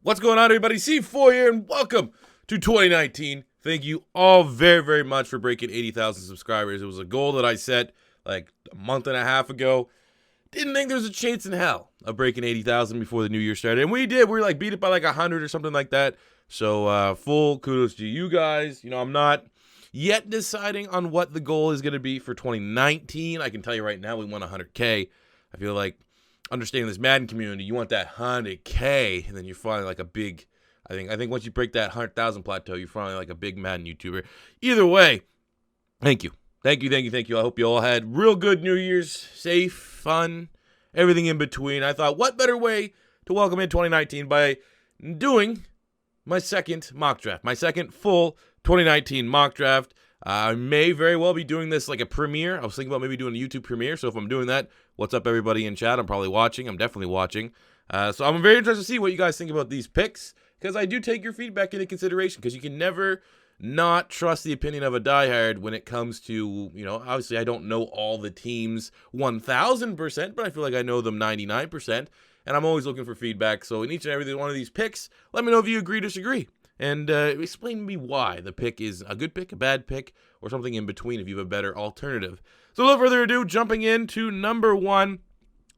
What's going on, everybody? C4 here, and welcome to 2019. Thank you all very, very much for breaking 80,000 subscribers. It was a goal that I set like a month and a half ago. Didn't think there was a chance in hell of breaking 80,000 before the new year started. And we did. We were like beat it by like 100 or something like that. So full kudos to you guys. You know, I'm not yet deciding on what the goal is going to be for 2019. I can tell you right now, we want 100K. I feel like understanding this Madden community, you want that 100K, and then you're finally like a big, I think once you break that 100,000 plateau, you're finally like a big Madden YouTuber. Either way, thank you. Thank you. I hope you all had real good New Year's, safe, fun, everything in between. I thought, what better way to welcome in 2019 by doing my second mock draft, my second full 2019 mock draft. I may very well be doing this like a premiere. I was thinking about maybe doing a YouTube premiere. So if I'm doing that, what's up, everybody in chat? I'm probably watching. I'm definitely watching. So I'm very interested to see what you guys think about these picks, because I do take your feedback into consideration, because you can never not trust the opinion of a diehard when it comes to, you know, obviously I don't know all the teams 1,000%, but I feel like I know them 99%, and I'm always looking for feedback. So in each and every one of these picks, let me know if you agree or disagree. And explain to me why the pick is a good pick, a bad pick, or something in between if you have a better alternative. So without further ado, jumping into number one.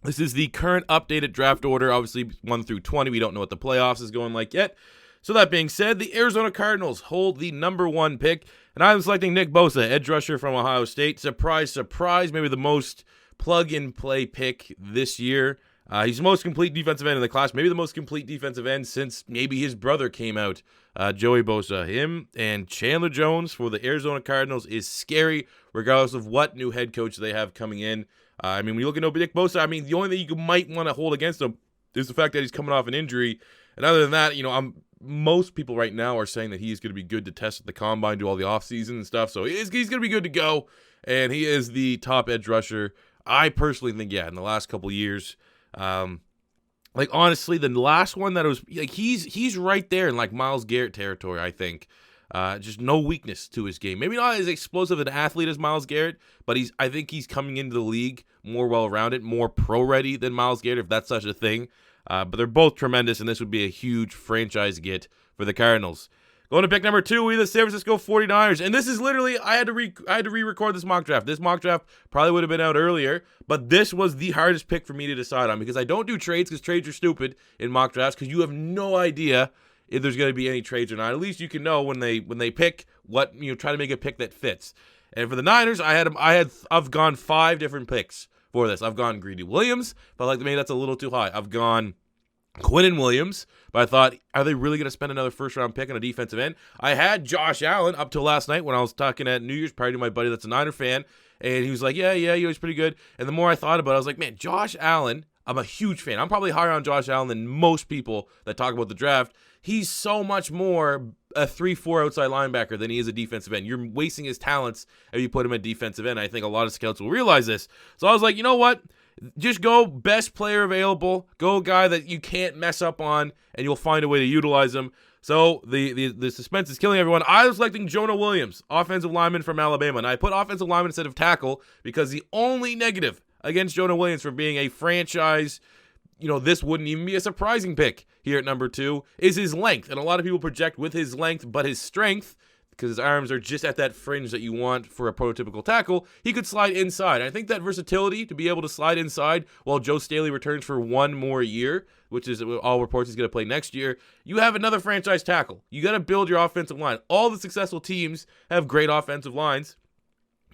This is the current updated draft order, obviously 1 through 20. We don't know what the playoffs is going like yet. So that being said, the Arizona Cardinals hold the number one pick, and I'm selecting Nick Bosa, edge rusher from Ohio State. Surprise, surprise, maybe the most plug-and-play pick this year. He's the most complete defensive end in the class, maybe the most complete defensive end since maybe his brother came out, Joey Bosa. Him and Chandler Jones for the Arizona Cardinals is scary, regardless of what new head coach they have coming in. I mean, when you look at Nick Bosa, I mean, the only thing you might want to hold against him is the fact that he's coming off an injury. And other than that, you know, most people right now are saying that he's going to be good to test at the combine, do all the offseason and stuff. So he's going to be good to go, and he is the top edge rusher. I personally think, yeah, in the last couple of years, like honestly, the last one that was like he's right there in like Myles Garrett territory. I think, just no weakness to his game. Maybe not as explosive an athlete as Myles Garrett, but I think he's coming into the league more well-rounded, more pro-ready than Myles Garrett, if that's such a thing. But they're both tremendous, and this would be a huge franchise get for the Cardinals. Going to pick number 2, we the San Francisco 49ers. And this is literally, I had to re-record this mock draft. This mock draft probably would have been out earlier, but this was the hardest pick for me to decide on, because I don't do trades, because trades are stupid in mock drafts, because you have no idea if there's going to be any trades or not. At least you can know when they pick what, you know, try to make a pick that fits. And for the Niners, I've gone 5 different picks for this. I've gone Greedy Williams, but like maybe that's a little too high. I've gone Quinnen Williams, but I thought, are they really going to spend another first-round pick on a defensive end? I had Josh Allen up till last night when I was talking at New Year's party to my buddy that's a Niner fan, and he was like, yeah, he was pretty good. And the more I thought about it, I was like, man, Josh Allen, I'm a huge fan. I'm probably higher on Josh Allen than most people that talk about the draft. He's so much more a 3-4 outside linebacker than he is a defensive end. You're wasting his talents if you put him at defensive end. I think a lot of scouts will realize this. So I was like, you know what? Just go best player available. Go a guy that you can't mess up on, and you'll find a way to utilize him. So the suspense is killing everyone. I was selecting Jonah Williams, offensive lineman from Alabama. And I put offensive lineman instead of tackle because the only negative against Jonah Williams for being a franchise, you know, this wouldn't even be a surprising pick here at number 2, is his length. And a lot of people project with his length, but his strength, because his arms are just at that fringe that you want for a prototypical tackle, he could slide inside. And I think that versatility to be able to slide inside while Joe Staley returns for 1 more year, which is all reports he's going to play next year, you have another franchise tackle. You got to build your offensive line. All the successful teams have great offensive lines.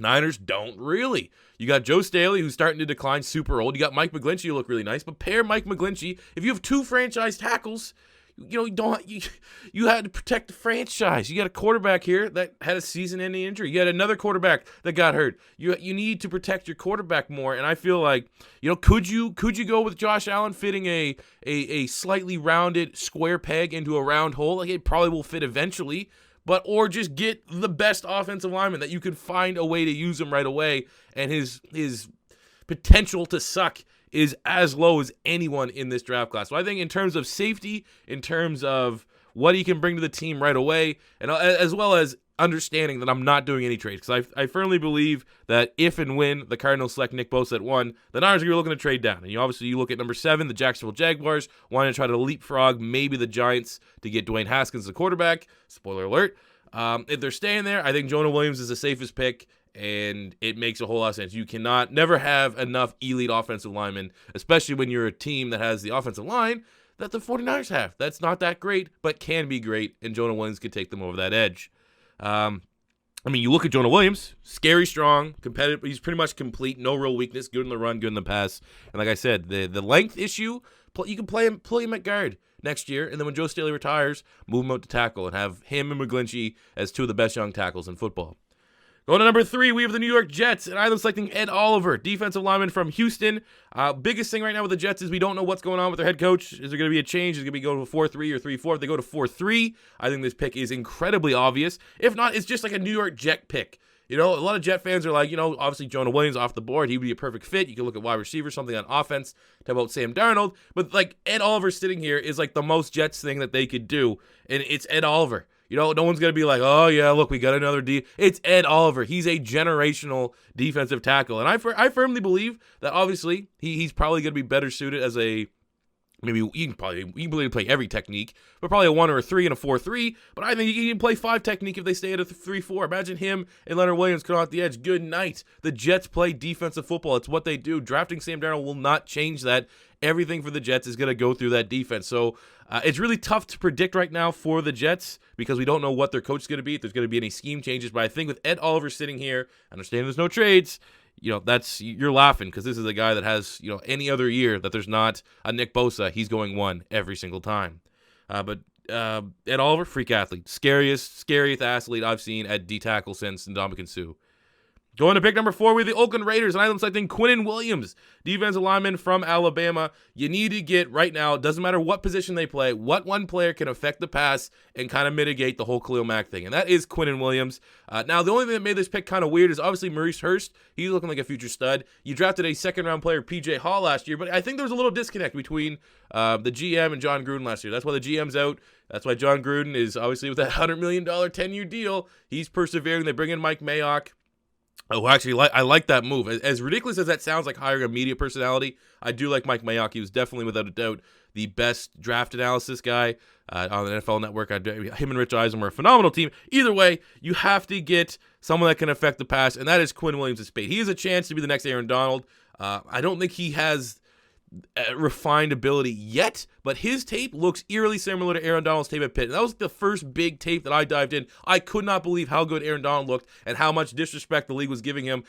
Niners don't really. You got Joe Staley, who's starting to decline, super old. You got Mike McGlinchey, who look really nice. But pair Mike McGlinchey, if you have 2 franchise tackles, you know, you had to protect the franchise. You got a quarterback here that had a season-ending injury. You had another quarterback that got hurt. You need to protect your quarterback more. And I feel like, you know, could you go with Josh Allen fitting a slightly rounded square peg into a round hole? Like, it probably will fit eventually. But or just get the best offensive lineman that you could find a way to use him right away, and his potential to suck is as low as anyone in this draft class. So I think in terms of safety, in terms of what he can bring to the team right away, and as well as understanding that I'm not doing any trades, because I firmly believe that if and when the Cardinals select Nick Bosa at 1, the Niners are going to be looking to trade down. And you look at number 7, the Jacksonville Jaguars, wanting to try to leapfrog maybe the Giants to get Dwayne Haskins, the quarterback. Spoiler alert. If they're staying there, I think Jonah Williams is the safest pick, and it makes a whole lot of sense. You cannot never have enough elite offensive linemen, especially when you're a team that has the offensive line that the 49ers have. That's not that great, but can be great, and Jonah Williams can take them over that edge. You look at Jonah Williams, scary strong, competitive. He's pretty much complete, no real weakness, good in the run, good in the pass. And like I said, the length issue, you can play him at guard next year, and then when Joe Staley retires, move him out to tackle and have him and McGlinchey as two of the best young tackles in football. Going to number 3, we have the New York Jets, and I'm selecting Ed Oliver, defensive lineman from Houston. Biggest thing right now with the Jets is we don't know what's going on with their head coach. Is there going to be a change? Is it going to be going to 4-3 or 3-4? If they go to 4-3, I think this pick is incredibly obvious. If not, it's just like a New York Jet pick. A lot of Jet fans are like, obviously Jonah Williams off the board. He would be a perfect fit. You can look at wide receiver, something on offense, talk about Sam Darnold. But like Ed Oliver sitting here is like the most Jets thing that they could do, and it's Ed Oliver. No one's going to be like, oh, yeah, look, we got another D. It's Ed Oliver. He's a generational defensive tackle. And I firmly believe that, obviously, he's probably going to be better suited as a, maybe he can play every technique, but probably a 1 or a 3 and a 4-3. But I think he can play 5 technique if they stay at a 3-4. Imagine him and Leonard Williams coming off the edge. Good night. The Jets play defensive football. It's what they do. Drafting Sam Darnold will not change that. Everything for the Jets is going to go through that defense. So it's really tough to predict right now for the Jets because we don't know what their coach is going to be, if there's going to be any scheme changes. But I think with Ed Oliver sitting here, understanding there's no trades, you're laughing because this is a guy that has, any other year that there's not a Nick Bosa, he's going 1 every single time. But Ed Oliver, freak athlete. Scariest athlete I've seen at D-tackle since Ndamukong Suh. Going to pick number 4 with the Oakland Raiders, and I'm selecting Quinnen Williams, defensive lineman from Alabama. You need to get right now, it doesn't matter what position they play, what one player can affect the pass and kind of mitigate the whole Khalil Mack thing, and that is Quinnen Williams. Now, the only thing that made this pick kind of weird is obviously Maurice Hurst. He's looking like a future stud. You drafted a second-round player, P.J. Hall, last year, but I think there was a little disconnect between the GM and John Gruden last year. That's why the GM's out. That's why John Gruden is obviously with that $100 million 10-year deal. He's persevering. They bring in Mike Mayock. Oh, actually, I like that move. As ridiculous as that sounds, like hiring a media personality, I do like Mike Mayock. He was definitely, without a doubt, the best draft analysis guy on the NFL Network. Him and Rich Eisen were a phenomenal team. Either way, you have to get someone that can affect the pass, and that is Quinnen Williams' spade. He has a chance to be the next Aaron Donald. I don't think he has refined ability yet, but his tape looks eerily similar to Aaron Donald's tape at Pitt. And that was the first big tape that I dived in. I could not believe how good Aaron Donald looked and how much disrespect the league was giving him,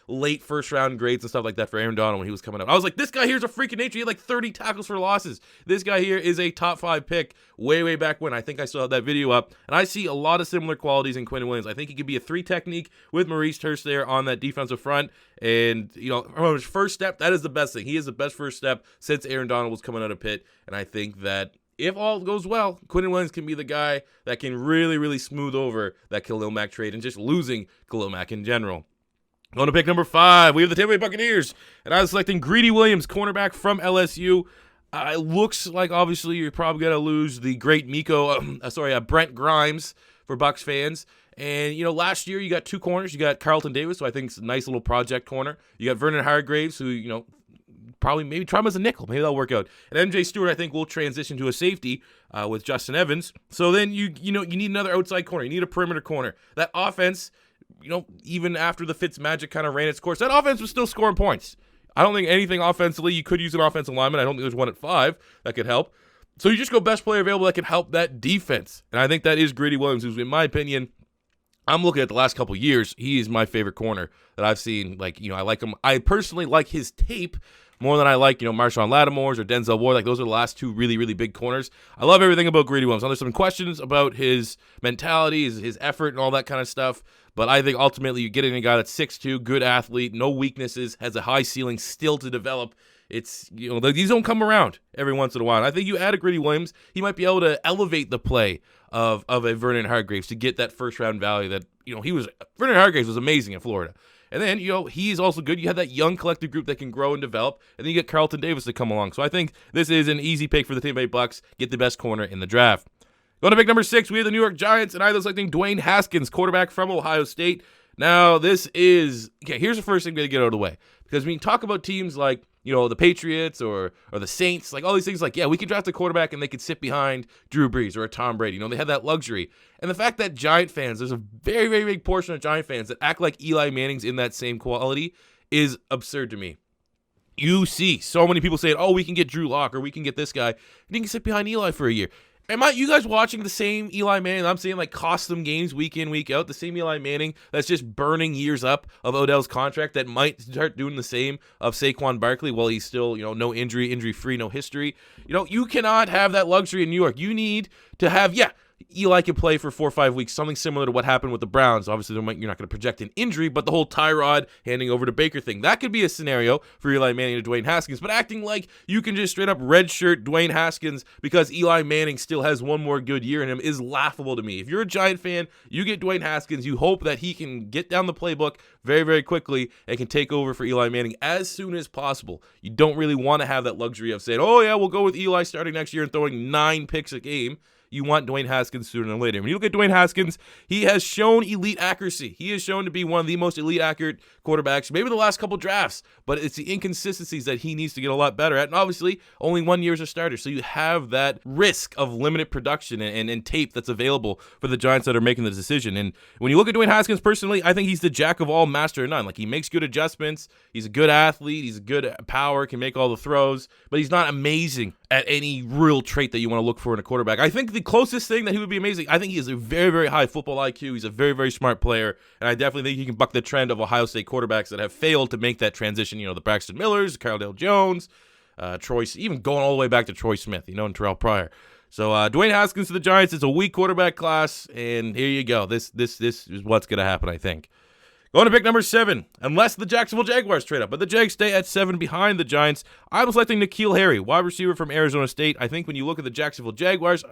late first round grades and stuff like that for Aaron Donald when he was coming up. I was like, this guy here's a freak of nature. He had like 30 tackles for losses. This guy here is a top 5 pick way back when. I think I still have that video up, and I see a lot of similar qualities in Quinnen Williams. I think he could be a 3 technique with Maurice Hurst there on that defensive front. And, from his first step, that is the best thing. He is the best first step since Aaron Donald was coming out of Pitt. And I think that if all goes well, Quinnen Williams can be the guy that can really smooth over that Khalil Mack trade and just losing Khalil Mack in general. Going to pick number 5, we have the Tampa Bay Buccaneers. And I was selecting Greedy Williams, cornerback from LSU. It looks like, obviously, you're probably going to lose the great Brent Grimes for Bucs fans. And, last year you got 2 corners. You got Carlton Davis, who I think is a nice little project corner. You got Vernon Hargreaves, who, probably maybe try him as a nickel. Maybe that'll work out. And MJ Stewart, I think, will transition to a safety with Justin Evans. So then you need another outside corner. You need a perimeter corner. That offense, even after the Fitz magic kind of ran its course, that offense was still scoring points. I don't think anything offensively. You could use an offensive lineman. I don't think there's one at 5 that could help. So you just go best player available that can help that defense. And I think that is Greedy Williams, who's, in my opinion, I'm looking at the last couple of years, he is my favorite corner that I've seen. I like him. I personally like his tape more than I like, Marshawn Lattimore's or Denzel Ward. Like, those are the last 2 really big corners. I love everything about Greedy Williams. Now, there's some questions about his mentality, his effort, and all that kind of stuff. But I think ultimately you're getting a guy that's 6'2", good athlete, no weaknesses, has a high ceiling still to develop. It's, these don't come around every once in a while. And I think you add a Greedy Williams, he might be able to elevate the play of a Vernon Hargreaves to get that first round value that, Vernon Hargreaves was amazing in Florida. And then, he's also good. You have that young collective group that can grow and develop. And then you get Carlton Davis to come along. So I think this is an easy pick for the Tampa Bay Bucks. Get the best corner in the draft. Going to pick number 6, we have the New York Giants, and I'm selecting Dwayne Haskins, quarterback from Ohio State. Now, here's the first thing we got to get out of the way. Because when you talk about teams like, the Patriots or the Saints, like all these things, like, yeah, we could draft a quarterback and they could sit behind Drew Brees or a Tom Brady. They have that luxury. And the fact that Giant fans, there's a very, very big portion of Giant fans that act like Eli Manning's in that same quality is absurd to me. You see so many people saying, oh, we can get Drew Lock or we can get this guy, and he can sit behind Eli for a year. Am you guys watching the same Eli Manning I'm saying, like, cost them games week in, week out? The same Eli Manning that's just burning years up of Odell's contract that might start doing the same of Saquon Barkley while he's still, no injury-free, no history. You cannot have that luxury in New York. You need to have, Eli can play for 4 or 5 weeks, something similar to what happened with the Browns. Obviously, you're not going to project an injury, but the whole Tyrod handing over to Baker thing, that could be a scenario for Eli Manning and Dwayne Haskins. But acting like you can just straight up redshirt Dwayne Haskins because Eli Manning still has one more good year in him is laughable to me. If you're a Giant fan, you get Dwayne Haskins, you hope that he can get down the playbook very, very quickly and can take over for Eli Manning as soon as possible. You don't really want to have that luxury of saying, oh yeah, we'll go with Eli starting next year and throwing 9 picks a game. You want Dwayne Haskins sooner than later. When you look at Dwayne Haskins, he has shown elite accuracy. He is shown to be one of the most elite accurate quarterbacks, maybe the last couple drafts, but it's the inconsistencies that he needs to get a lot better at. And obviously, only 1 year as a starter, so you have that risk of limited production and tape that's available for the Giants that are making the decision. And when you look at Dwayne Haskins personally, I think he's the jack of all, master of none. Like, he makes good adjustments. He's a good athlete. He's a good power, can make all the throws, but he's not amazing at any real trait that you want to look for in a quarterback. I think the closest thing that he would be amazing, I think he has a very, very high football IQ. He's a very, very smart player, and I definitely think he can buck the trend of Ohio State quarterbacks that have failed to make that transition. The Braxton Millers, Cardale Jones, Troy, even going all the way back to Troy Smith, and Terrell Pryor. So Dwayne Haskins to the Giants. It's a weak quarterback class, and here you go. This is what's going to happen, I think. Going to pick number 7, unless the Jacksonville Jaguars trade up. But the Jags stay at 7 behind the Giants. I'm selecting N'Keal Harry, wide receiver from Arizona State. I think when you look at the Jacksonville Jaguars,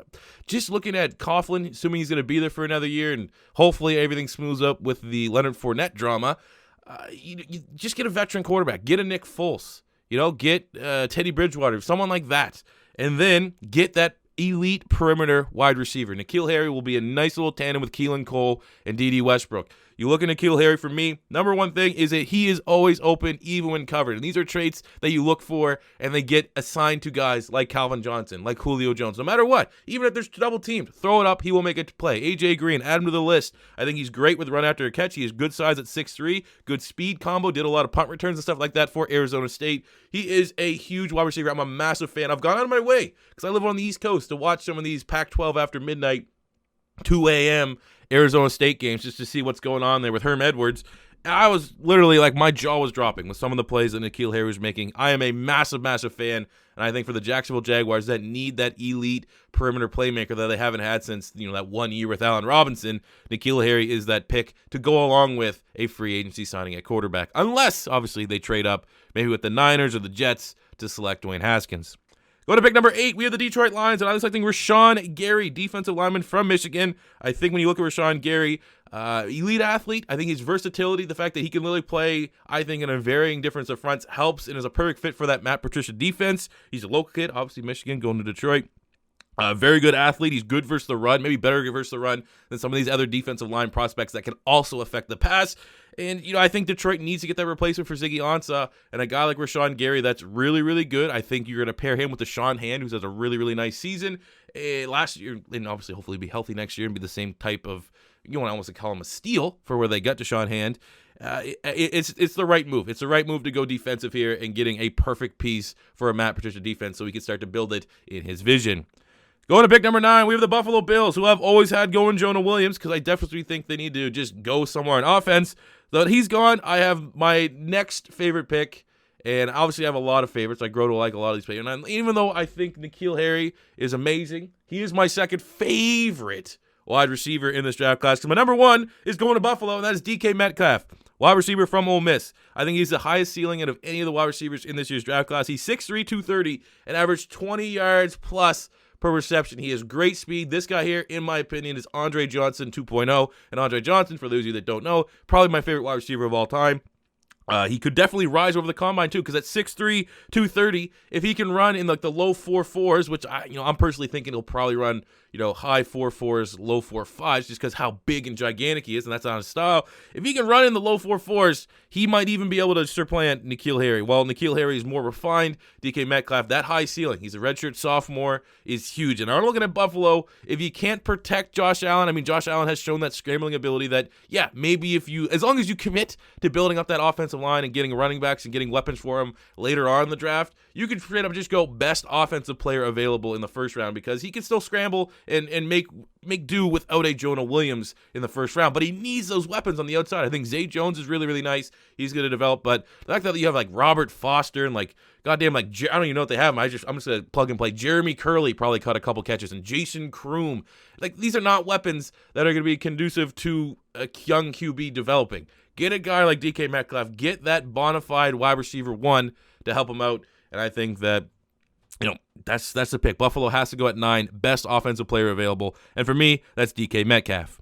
just looking at Coughlin, assuming he's going to be there for another year, and hopefully everything smooths up with the Leonard Fournette drama, you just get a veteran quarterback. Get a Nick Foles. Get Teddy Bridgewater, someone like that. And then get that elite perimeter wide receiver. N'Keal Harry will be a nice little tandem with Keelan Cole and D.D. Westbrook. You look at N'Keal Harry, for me, number one thing is that he is always open, even when covered. And these are traits that you look for, and they get assigned to guys like Calvin Johnson, like Julio Jones. No matter what, even if there's double teamed, throw it up, he will make it play. A.J. Green, add him to the list. I think he's great with run after a catch. He has good size at 6'3", good speed combo, did a lot of punt returns and stuff like that for Arizona State. He is a huge wide receiver. I'm a massive fan. I've gone out of my way, because I live on the East Coast, to watch some of these Pac-12 after midnight, 2 a.m. Arizona State games just to see what's going on there with Herm Edwards. I was literally, like, my jaw was dropping with some of the plays that N'Keal Harry was making. I am a massive, massive fan, and I think for the Jacksonville Jaguars that need that elite perimeter playmaker that they haven't had since, that 1 year with Allen Robinson, N'Keal Harry is that pick to go along with a free agency signing at quarterback. Unless, obviously, they trade up, maybe with the Niners or the Jets, to select Dwayne Haskins. Go to pick number 8, we have the Detroit Lions, and I'm selecting Rashawn Gary, defensive lineman from Michigan. I think when you look at Rashawn Gary, elite athlete, I think his versatility, the fact that he can literally play, I think, in a varying difference of fronts, helps and is a perfect fit for that Matt Patricia defense. He's a local kid, obviously Michigan, going to Detroit. Very good athlete. He's good versus the run, maybe better versus the run than some of these other defensive line prospects that can also affect the pass. And, I think Detroit needs to get that replacement for Ziggy Ansah, and a guy like Rashawn Gary that's really, really good. I think you're going to pair him with Deshaun Hand, who's had a really, really nice season last year, and obviously hopefully be healthy next year and be the same type of, you want to almost call him a steal for where they got Deshaun Hand. It's the right move. It's the right move to go defensive here and getting a perfect piece for a Matt Patricia defense so he can start to build it in his vision. Going to pick number 9, we have the Buffalo Bills, who I've always had going Jonah Williams, because I definitely think they need to just go somewhere on offense. So that he's gone, I have my next favorite pick, and obviously I have a lot of favorites. I grow to like a lot of these players. And even though I think N'Keal Harry is amazing, he is my second favorite wide receiver in this draft class. Because my number 1 is going to Buffalo, and that is DK Metcalf, wide receiver from Ole Miss. I think he's the highest ceiling out of any of the wide receivers in this year's draft class. He's 6'3", 230, and averaged 20 yards plus per reception. He has great speed. This guy here, in my opinion, is Andre Johnson 2.0. And Andre Johnson, for those of you that don't know, probably my favorite wide receiver of all time. He could definitely rise over the combine too, because at 6'3", 230, if he can run in like the low 4.4s, which I'm personally thinking he'll probably run, high 4.4s, low 4.5s, just because how big and gigantic he is, and that's not his style. If he can run in the low 4.4s, he might even be able to supplant N'Keal Harry. While N'Keal Harry is more refined, DK Metcalf, that high ceiling, he's a redshirt sophomore, is huge. And I'm looking at Buffalo, if you can't protect Josh Allen, Josh Allen has shown that scrambling ability that, maybe as long as you commit to building up that offensive line and getting running backs and getting weapons for him later on in the draft, you can straight up just go best offensive player available in the first round, because he can still scramble and make do without a Jonah Williams in the first round. But he needs those weapons on the outside. I think Zay Jones is really, really nice. He's going to develop. But the fact that you have like Robert Foster and I don't even know what they have. I'm just going to plug and play. Jeremy Curley probably caught a couple catches, and Jason Kroom. These are not weapons that are going to be conducive to a young QB developing. Get a guy like DK Metcalf. Get that bona fide wide receiver 1 to help him out. And I think that, that's the pick. Buffalo has to go at 9, best offensive player available. And for me, that's DK Metcalf.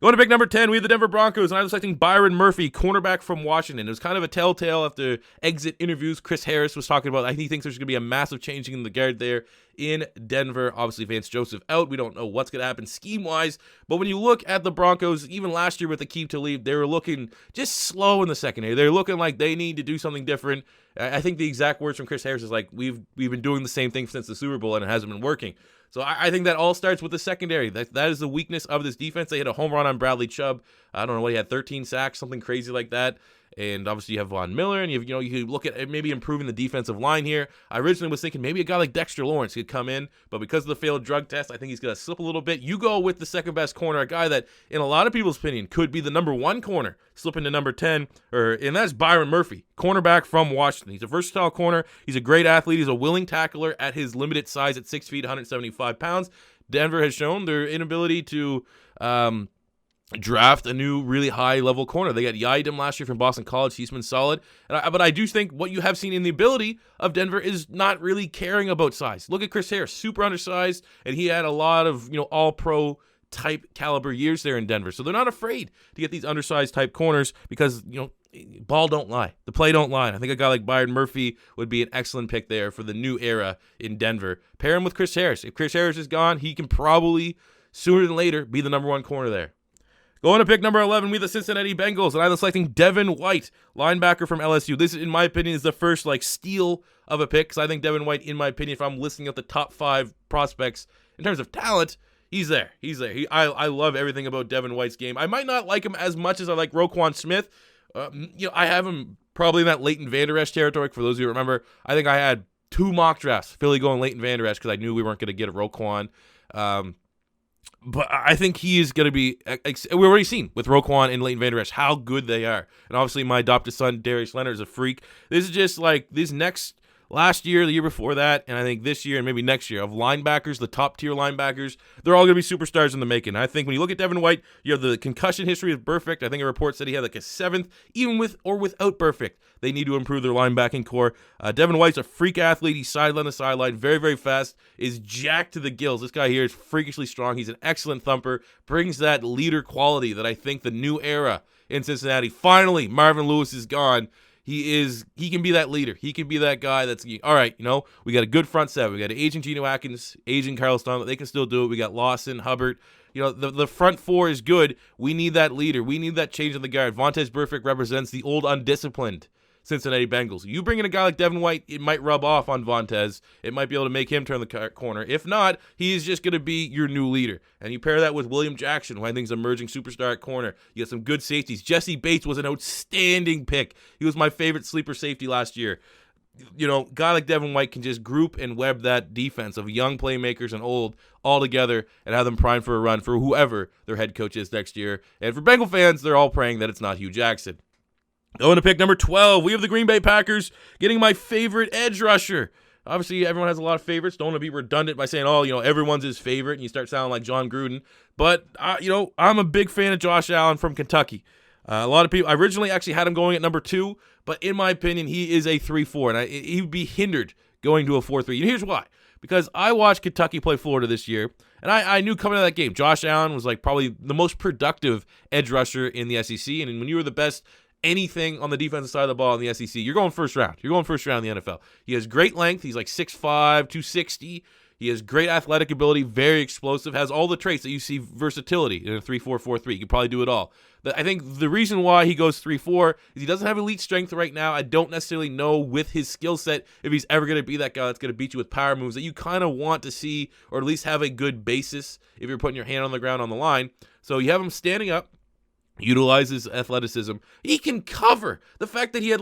Going to pick number 10, we have the Denver Broncos, and I was selecting Byron Murphy, cornerback from Washington. It was kind of a telltale after exit interviews. Chris Harris was talking about, he thinks there's going to be a massive changing in the guard there in Denver. Obviously, Vance Joseph out. We don't know what's going to happen scheme-wise. But when you look at the Broncos, even last year with the keep to leave, they were looking just slow in the secondary. They're looking like they need to do something different. I think the exact words from Chris Harris is we've been doing the same thing since the Super Bowl, and it hasn't been working. So I think that all starts with the secondary. That is the weakness of this defense. They hit a home run on Bradley Chubb. I don't know what he had, 13 sacks, something crazy like that. And obviously you have Von Miller, and you could look at maybe improving the defensive line here. I originally was thinking maybe a guy like Dexter Lawrence could come in, but because of the failed drug test, I think he's going to slip a little bit. You go with the second best corner, a guy that, in a lot of people's opinion, could be the number 1 corner, slipping to number 10, and that's Byron Murphy, cornerback from Washington. He's a versatile corner. He's a great athlete. He's a willing tackler at his limited size at 6 feet, 175 pounds. Denver has shown their inability to draft a new really high-level corner. They got Yiadom last year from Boston College. He's been solid. But I do think what you have seen in the ability of Denver is not really caring about size. Look at Chris Harris, super undersized, and he had a lot of all-pro type caliber years there in Denver. So they're not afraid to get these undersized type corners because, ball don't lie. The play don't lie. I think a guy like Byron Murphy would be an excellent pick there for the new era in Denver. Pair him with Chris Harris. If Chris Harris is gone, he can probably, sooner than later, be the number 1 corner there. Going to pick number 11, we have the Cincinnati Bengals, and I'm selecting Devin White, linebacker from LSU. This, in my opinion, is the first steal of a pick, because I think Devin White, in my opinion, if I'm listing out the top 5 prospects in terms of talent, he's there. I love everything about Devin White's game. I might not like him as much as I like Roquan Smith. I have him probably in that Leighton Vander Esch territory. For those of you who remember, I think I had 2 mock drafts, Philly going Leighton Vander Esch, because I knew we weren't going to get a Roquan. But I think he is going to be, we've already seen with Roquan and Leighton Vander Esch how good they are. And obviously my adopted son, Darius Leonard, is a freak. This is just last year, the year before that, and I think this year and maybe next year, of linebackers, the top-tier linebackers, they're all going to be superstars in the making. I think when you look at Devin White, you have the concussion history of Burfict. I think a report said he had a 7th, even with or without Burfict. They need to improve their linebacking core. Devin White's a freak athlete. He's sideline to sideline, very, very fast, is jacked to the gills. This guy here is freakishly strong. He's an excellent thumper, brings that leader quality that I think the new era in Cincinnati, finally, Marvin Lewis is gone. He can be that leader. He can be that guy that's, all right, we got a good front seven. We got an aging Geno Atkins, aging Carlos Dunlap. They can still do it. We got Lawson, Hubbard. The front 4 is good. We need that leader. We need that change in the guard. Vontaze Burfict represents the old undisciplined Cincinnati Bengals. You bring in a guy like Devin White, it might rub off on Vontaze. It might be able to make him turn the corner. If not, he is just going to be your new leader. And you pair that with William Jackson, who I think is an emerging superstar at corner. You got some good safeties. Jesse Bates was an outstanding pick. He was my favorite sleeper safety last year. A guy like Devin White can just group and web that defense of young playmakers and old all together and have them primed for a run for whoever their head coach is next year. And for Bengal fans, they're all praying that it's not Hugh Jackson. Going to pick number 12, we have the Green Bay Packers getting my favorite edge rusher. Obviously, everyone has a lot of favorites. Don't want to be redundant by saying, everyone's his favorite, and you start sounding like John Gruden. But, I'm a big fan of Josh Allen from Kentucky. A lot of people, I originally actually had him going at number 2, but in my opinion, he is a 3-4, and he would be hindered going to a 4-3. And here's why. because I watched Kentucky play Florida this year, and I knew coming out of that game, Josh Allen was like probably the most productive edge rusher in the SEC, and when you were the best anything on the defensive side of the ball in the SEC, you're going first round. You're going first round in the NFL. He has great length. He's like 6'5", 260. He has great athletic ability, very explosive, has all the traits that you see versatility in a 3-4-4-3. He can probably do it all. I think the reason why he goes 3-4 is he doesn't have elite strength right now. I don't necessarily know with his skill set if he's ever going to be that guy that's going to beat you with power moves that you kind of want to see, or at least have a good basis if you're putting your hand on the ground on the line. So you have him standing up, utilizes athleticism. He can cover. The fact that he had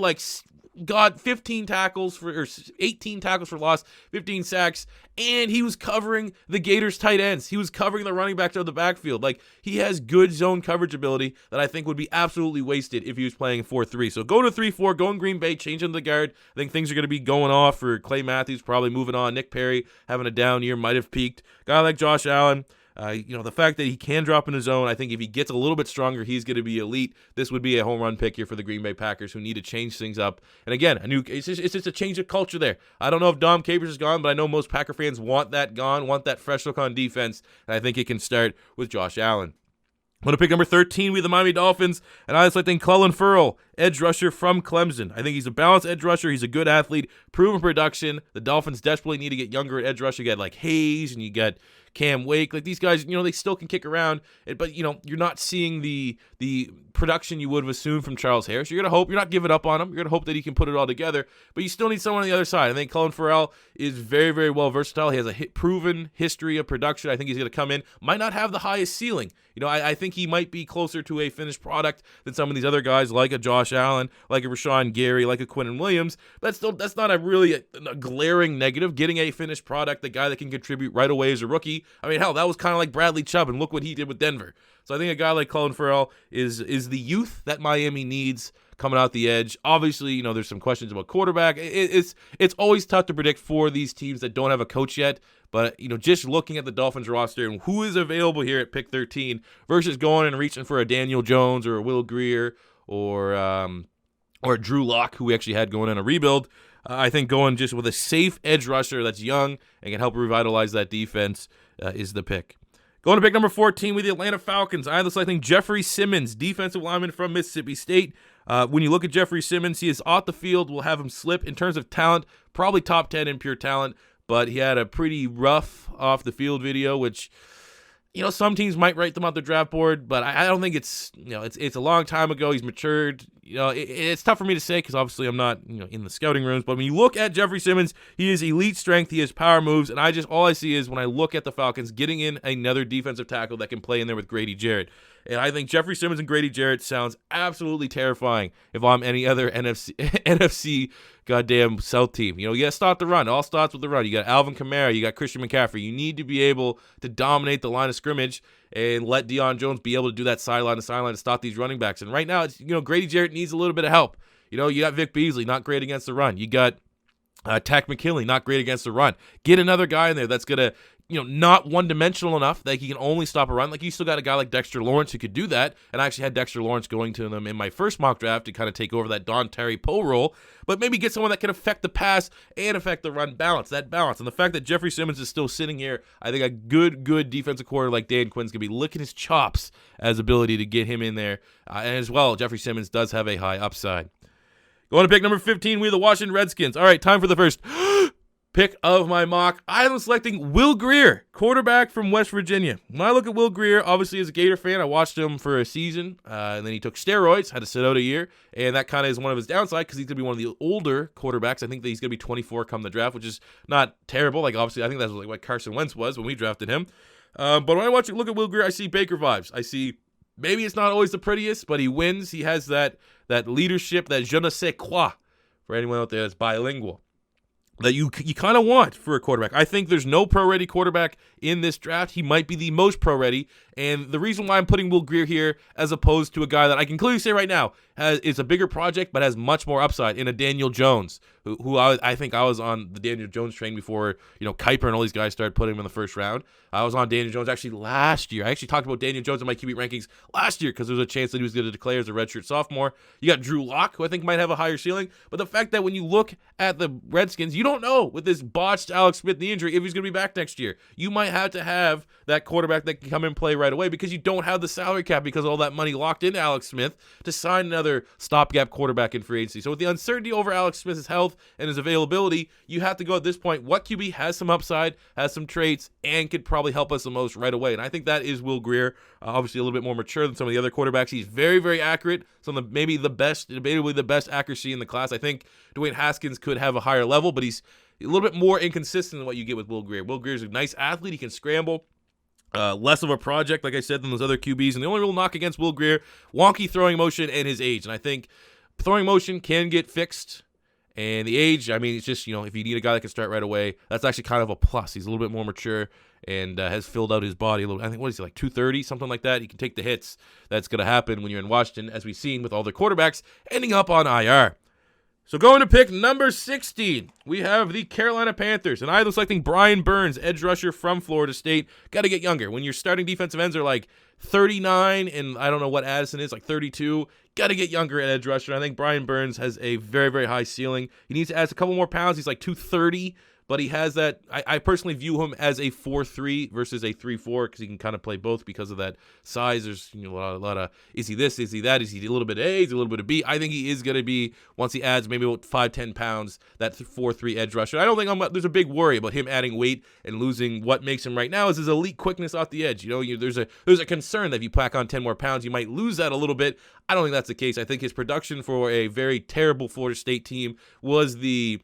got 15 tackles for, or 18 tackles for loss, 15 sacks, and he was covering the Gators tight ends. He was covering the running backs out of the backfield. He has good zone coverage ability that I think would be absolutely wasted if he was playing 4-3. So go to 3-4, go in Green Bay, change him to the guard. I think things are going to be going off for Clay Matthews, probably moving on. Nick Perry having a down year, might have peaked. Guy like Josh Allen, the fact that he can drop in his zone, I think if he gets a little bit stronger, he's going to be elite. This would be a home run pick here for the Green Bay Packers, who need to change things up. And again, it's just a change of culture there. I don't know if Dom Capers is gone, but I know most Packer fans want that gone, want that fresh look on defense, and I think it can start with Josh Allen. I'm going to pick number 13 with the Miami Dolphins, and I think Clelin Ferrell, edge rusher from Clemson. I think he's a balanced edge rusher. He's a good athlete, proven production. The Dolphins desperately need to get younger at edge rusher. You got Hayes, and you got Cam Wake. These guys, they still can kick around, but you're not seeing the production you would have assumed from Charles Harris. You're going to hope, you're not giving up on him. You're going to hope that he can put it all together, but you still need someone on the other side. I think Clelin Ferrell is very, very well versatile. He has a proven history of production. I think he's going to come in, might not have the highest ceiling. I think he might be closer to a finished product than some of these other guys, like a Josh Allen, like a Rashawn Gary, like a Quinnen Williams. That's not a glaring negative. Getting a finished product, the guy that can contribute right away as a rookie. Hell, that was kind of like Bradley Chubb, and look what he did with Denver. So I think a guy like Clelin Ferrell is the youth that Miami needs coming out the edge. Obviously, there's some questions about quarterback. It's always tough to predict for these teams that don't have a coach yet. But, just looking at the Dolphins roster and who is available here at pick 13 versus going and reaching for a Daniel Jones or a Will Grier or a Drew Lock, who we actually had going in a rebuild, I think going just with a safe edge rusher that's young and can help revitalize that defense is the pick. Going to pick number 14 with the Atlanta Falcons, I have selecting Jeffrey Simmons, defensive lineman from Mississippi State. When you look at Jeffrey Simmons, he is off the field. We'll have him slip in terms of talent, probably top 10 in pure talent, but he had a pretty rough off the field video, which, some teams might write them off the draft board, but I don't think it's a long time ago. He's matured. It's tough for me to say because obviously I'm not, in the scouting rooms, but when you look at Jeffrey Simmons, he is elite strength. He has power moves, and all I see is when I look at the Falcons getting in another defensive tackle that can play in there with Grady Jarrett. And I think Jeffrey Simmons and Grady Jarrett sounds absolutely terrifying if I'm any other NFC goddamn South team. You got to start the run. It all starts with the run. You got Alvin Kamara. You got Christian McCaffrey. You need to be able to dominate the line of scrimmage and let Deion Jones be able to do that sideline to sideline to stop these running backs. And right now, it's, Grady Jarrett needs a little bit of help. You got Vic Beasley, not great against the run. You got Tack McKinley, not great against the run. Get another guy in there that's going to, not one-dimensional enough that he can only stop a run. You still got a guy like Dexter Lawrence who could do that, and I actually had Dexter Lawrence going to them in my first mock draft to kind of take over that Don Terry Poe role, but maybe get someone that can affect the pass and affect the run balance, that balance. And the fact that Jeffrey Simmons is still sitting here, I think a good defensive coordinator like Dan Quinn's going to be licking his chops as ability to get him in there. And as well, Jeffrey Simmons does have a high upside. Going to pick number 15, we have the Washington Redskins. All right, time for the first pick of my mock. I am selecting Will Grier, quarterback from West Virginia. When I look at Will Grier, obviously as a Gator fan, I watched him for a season, and then he took steroids, had to sit out a year, and that kind of is one of his downsides because he's going to be one of the older quarterbacks. I think that he's going to be 24 come the draft, which is not terrible. Obviously, I think that's what Carson Wentz was when we drafted him. But when I look at Will Grier, I see Baker vibes. I see maybe it's not always the prettiest, but he wins. He has that leadership, that je ne sais quoi, for anyone out there that's bilingual, that you kind of want for a quarterback. I think there's no pro-ready quarterback in this draft. He might be the most pro-ready, and the reason why I'm putting Will Grier here as opposed to a guy that I can clearly say right now is a bigger project, but has much more upside in a Daniel Jones, who I think I was on the Daniel Jones train before, Kuiper and all these guys started putting him in the first round. I was on Daniel Jones actually last year. I actually talked about Daniel Jones in my QB rankings last year because there was a chance that he was going to declare as a redshirt sophomore. You got Drew Lock, who I think might have a higher ceiling, but the fact that when you look at the Redskins, you don't know with this botched Alex Smith knee injury if he's going to be back next year. You might have to have that quarterback that can come and play right away because you don't have the salary cap because of all that money locked into Alex Smith to sign another stopgap quarterback in free agency. So with the uncertainty over Alex Smith's health and his availability, you have to go at this point, what QB has some upside, has some traits, and could probably help us the most right away. And I think that is Will Grier, obviously a little bit more mature than some of the other quarterbacks. He's very, very accurate. Some of maybe the best, debatably the best accuracy in the class. I think Dwayne Haskins could have a higher level, but he's a little bit more inconsistent than what you get with Will Grier. Will Grier's a nice athlete. He can scramble. Less of a project, like I said, than those other QBs. And the only real knock against Will Grier, wonky throwing motion and his age. And I think throwing motion can get fixed. And the age, I mean, it's just, if you need a guy that can start right away, that's actually kind of a plus. He's a little bit more mature and has filled out his body a little. I think, what is he, like 230, something like that? He can take the hits. That's going to happen when you're in Washington, as we've seen with all the quarterbacks ending up on IR. So going to pick number 16, we have the Carolina Panthers, and I was selecting Brian Burns, edge rusher from Florida State. Got to get younger. When your starting defensive ends are like 39, and I don't know what Addison is, like 32, got to get younger at edge rusher. I think Brian Burns has a very, very high ceiling. He needs to add a couple more pounds. He's like 230. But he has that. I personally view him as a 4-3 versus a 3-4 because he can kind of play both because of that size. There's a lot of is he this, is he that, is he a little bit of A, is he a little bit of B? I think he is going to be, once he adds maybe about 5-10 pounds, that 4-3 edge rusher. I don't think there's a big worry about him adding weight and losing what makes him right now is his elite quickness off the edge. There's a concern that if you pack on 10 more pounds, you might lose that a little bit. I don't think that's the case. I think his production for a very terrible Florida State team was the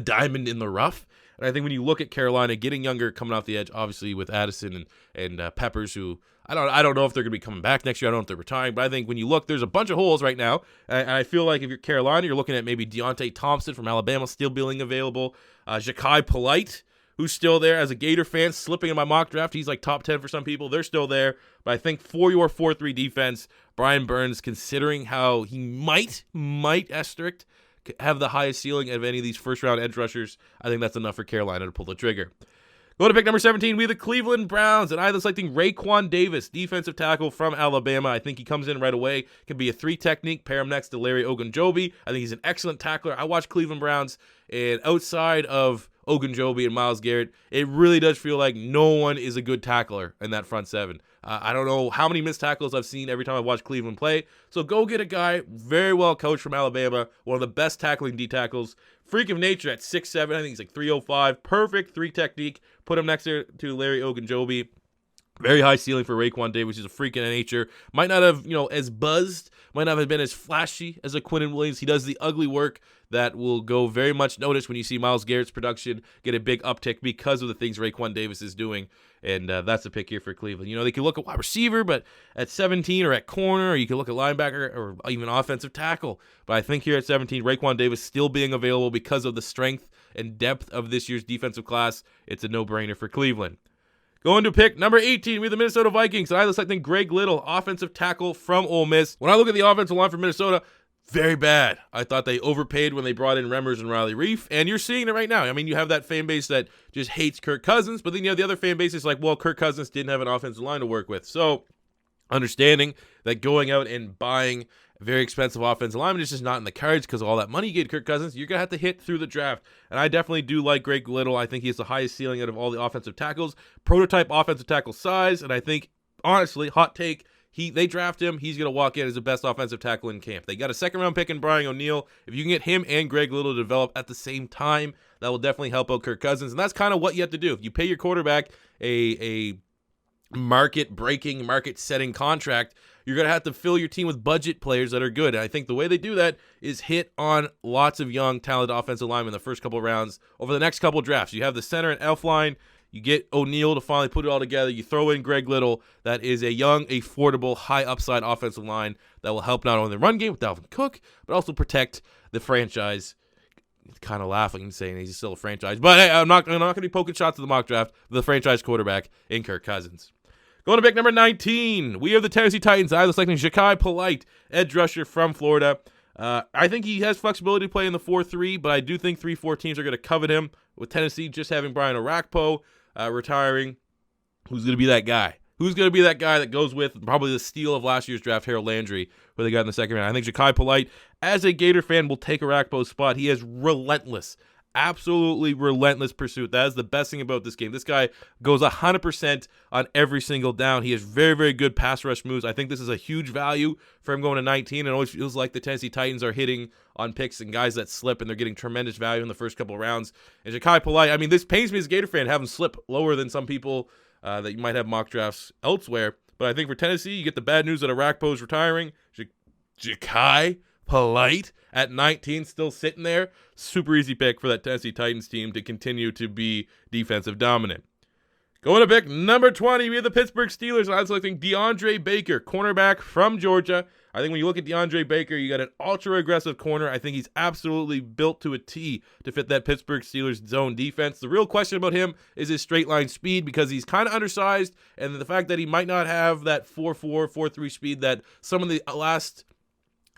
diamond in the rough. And I think when you look at Carolina getting younger, coming off the edge, obviously with Addison and Peppers, who I don't know if they're going to be coming back next year. I don't know if they're retiring, but I think when you look, there's a bunch of holes right now. And I feel like if you're Carolina, you're looking at maybe Deontay Thompson from Alabama still being available, Ja'Kai Polite, who's still there as a Gator fan, slipping in my mock draft. He's like top 10 for some people. They're still there. But I think for your 4-3 defense, Brian Burns, considering how he might asterisk have the highest ceiling of any of these first-round edge rushers, I think that's enough for Carolina to pull the trigger. Go to pick number 17, we have the Cleveland Browns, and I'm selecting Raekwon Davis, defensive tackle from Alabama. I think he comes in right away, can be a 3 technique, pair him next to Larry Ogunjobi. I think he's an excellent tackler. I watch Cleveland Browns, and outside of Ogunjobi and Myles Garrett, it really does feel like no one is a good tackler in that front seven. I don't know how many missed tackles I've seen every time I watch Cleveland play. So go get a guy very well coached from Alabama, one of the best tackling D tackles. Freak of nature at 6'7". I think he's like 305. Perfect 3 technique. Put him next to Larry Ogunjobi. Very high ceiling for Raekwon Davis, which is a freak in nature. Might not have, as buzzed, might not have been as flashy as a Quinnen Williams. He does the ugly work that will go very much noticed when you see Myles Garrett's production get a big uptick because of the things Raekwon Davis is doing. And that's the pick here for Cleveland. They can look at wide receiver, but at 17 or at corner, or you can look at linebacker or even offensive tackle. But I think here at 17, Raekwon Davis still being available because of the strength and depth of this year's defensive class. It's a no-brainer for Cleveland. Going to pick number 18, we have the Minnesota Vikings. And I was selecting Greg Little, offensive tackle from Ole Miss. When I look at the offensive line for Minnesota, very bad. I thought they overpaid when they brought in Remmers and Riley Reif, and you're seeing it right now. I mean, you have that fan base that just hates Kirk Cousins, but then you have the other fan base that's like, well, Kirk Cousins didn't have an offensive line to work with. So understanding that going out and buying a very expensive offensive lineman is just not in the cards because of all that money you get Kirk Cousins, you're going to have to hit through the draft. And I definitely do like Greg Little. I think he has the highest ceiling out of all the offensive tackles, prototype offensive tackle size, and I think, honestly, hot take, they draft him, he's going to walk in as the best offensive tackle in camp. They got a second-round pick in Brian O'Neill. If you can get him and Greg Little to develop at the same time, that will definitely help out Kirk Cousins. And that's kind of what you have to do. If you pay your quarterback a market-breaking, market-setting contract, you're going to have to fill your team with budget players that are good. And I think the way they do that is hit on lots of young, talented offensive linemen in the first couple of rounds over the next couple of drafts. You have the center and Elfline. You get O'Neal to finally put it all together. You throw in Greg Little. That is a young, affordable, high-upside offensive line that will help not only the run game with Dalvin Cook, but also protect the franchise. Kind of laughing and saying he's still a franchise. But hey, I'm not going to be poking shots at the mock draft. The franchise quarterback in Kirk Cousins. Going to pick number 19, we have the Tennessee Titans. I was selecting Ja'Kai Polite, edge rusher from Florida. I think he has flexibility to play in the 4-3, but I do think 3-4 teams are going to covet him, with Tennessee just having Brian Orakpo retiring. Who's going to be that guy? Who's going to be that guy that goes with probably the steal of last year's draft, Harold Landry, who they got in the second round? I think Ja'Kai Polite, as a Gator fan, will take Orakpo's spot. He is relentless. Absolutely relentless pursuit. That is the best thing about this game. This guy goes 100% on every single down. He has very, very good pass rush moves. I think this is a huge value for him going to 19. It always feels like the Tennessee Titans are hitting on picks and guys that slip, and they're getting tremendous value in the first couple of rounds. And Ja'Kai Polite, I mean, this pains me as a Gator fan, have him slip lower than some people that you might have mock drafts elsewhere. But I think for Tennessee, you get the bad news that Orakpo is retiring. Ja'Kai Polite at 19, still sitting there. Super easy pick for that Tennessee Titans team to continue to be defensive dominant. Going to pick number 20, we have the Pittsburgh Steelers, and I'm selecting DeAndre Baker, cornerback from Georgia. I think when you look at DeAndre Baker, you got an ultra-aggressive corner. I think he's absolutely built to a T to fit that Pittsburgh Steelers zone defense. The real question about him is his straight-line speed, because he's kind of undersized, and the fact that he might not have that 4.4, 4.3 speed that some of the last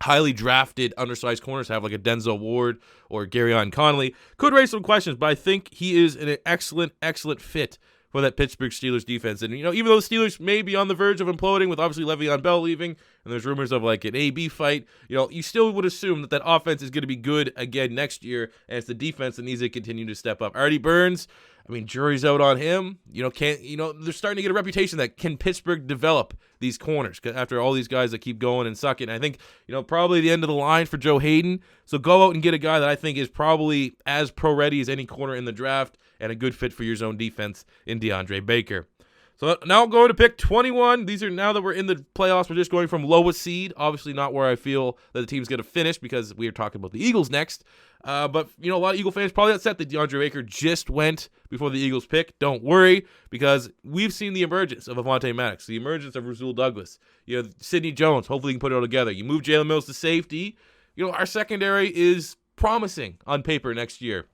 highly drafted undersized corners have, like a Denzel Ward or Garyon Connolly, could raise some questions, but I think he is an excellent, excellent fit for that Pittsburgh Steelers defense. And, even though the Steelers may be on the verge of imploding with obviously Le'Veon Bell leaving, and there's rumors of like an A-B fight, you still would assume that offense is going to be good again next year, and it's the defense that needs to continue to step up. Artie Burns, I mean, jury's out on him. They're starting to get a reputation that can Pittsburgh develop these corners after all these guys that keep going and sucking. I think, probably the end of the line for Joe Hayden. So go out and get a guy that I think is probably as pro-ready as any corner in the draft and a good fit for your zone defense in DeAndre Baker. So now going to pick 21. These are, now that we're in the playoffs, we're just going from lowest seed. Obviously not where I feel that the team's going to finish, because we are talking about the Eagles next. But, a lot of Eagle fans probably upset that DeAndre Baker just went before the Eagles pick. Don't worry, because we've seen the emergence of Avonte Maddox, the emergence of Rasul Douglas. Sidney Jones, hopefully he can put it all together. You move Jalen Mills to safety. Our secondary is promising on paper next year.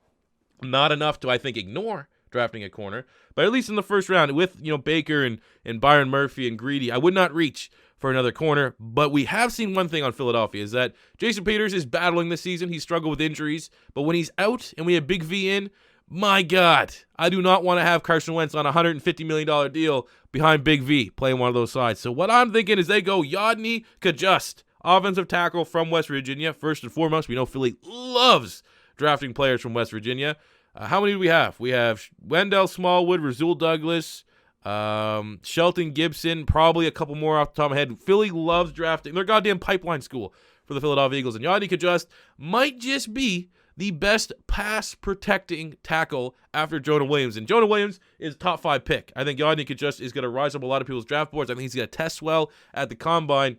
Not enough to, I think, ignore drafting a corner, but at least in the first round with Baker and Byron Murphy and Greedy, I would not reach for another corner. But we have seen one thing on Philadelphia, is that Jason Peters is battling this season. He's struggled with injuries, but when he's out and we have Big V in, my God, I do not want to have Carson Wentz on a $150 million deal behind Big V playing one of those sides. So what I'm thinking is they go Yodny Kajust, offensive tackle from West Virginia. First and foremost, we know Philly loves drafting players from West Virginia. How many do we have? We have Wendell Smallwood, Rasul Douglas, Shelton Gibson, probably a couple more off the top of my head. Philly loves drafting. They're goddamn pipeline school for the Philadelphia Eagles. And Yodny Kajust might just be the best pass-protecting tackle after Jonah Williams. And Jonah Williams is top 5 pick. I think Yodny Kajust is going to rise up a lot of people's draft boards. I think he's going to test well at the combine.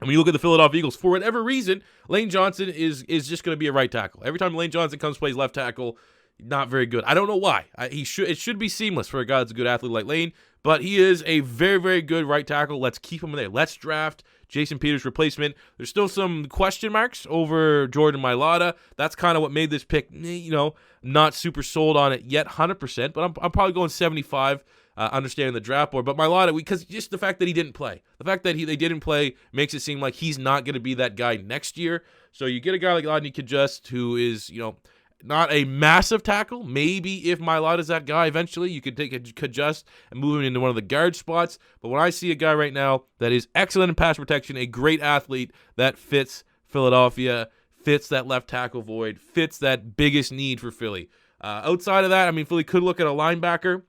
And when you look at the Philadelphia Eagles, for whatever reason, Lane Johnson is just going to be a right tackle. Every time Lane Johnson comes plays left tackle, not very good. I don't know why. It should be seamless for a guy that's a good athlete like Lane, but he is a very, very good right tackle. Let's keep him there. Let's draft Jason Peters' replacement. There's still some question marks over Jordan Mailata. That's kind of what made this pick, not super sold on it yet 100%, but I'm probably going 75, understanding the draft board. But Mailata, because just the fact that he didn't play, they didn't play makes it seem like he's not going to be that guy next year. So you get a guy like Yodny Kajust, who is, not a massive tackle. Maybe if Mailata's that guy eventually, you could take a Kajust and move him into one of the guard spots. But when I see a guy right now that is excellent in pass protection, a great athlete that fits Philadelphia, fits that left tackle void, fits that biggest need for Philly. Outside of that, Philly could look at a linebacker.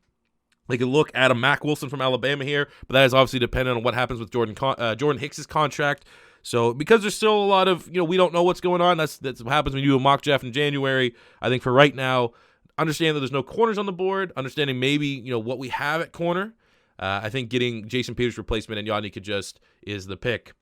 They could look at a Mac Wilson from Alabama here, but that is obviously dependent on what happens with Jordan Hicks' contract. So because there's still a lot of, we don't know what's going on. That's what happens when you do a mock draft in January. I think for right now, understand that there's no corners on the board, understanding maybe, what we have at corner. I think getting Jason Peters' replacement and Yodny Kajust is the pick.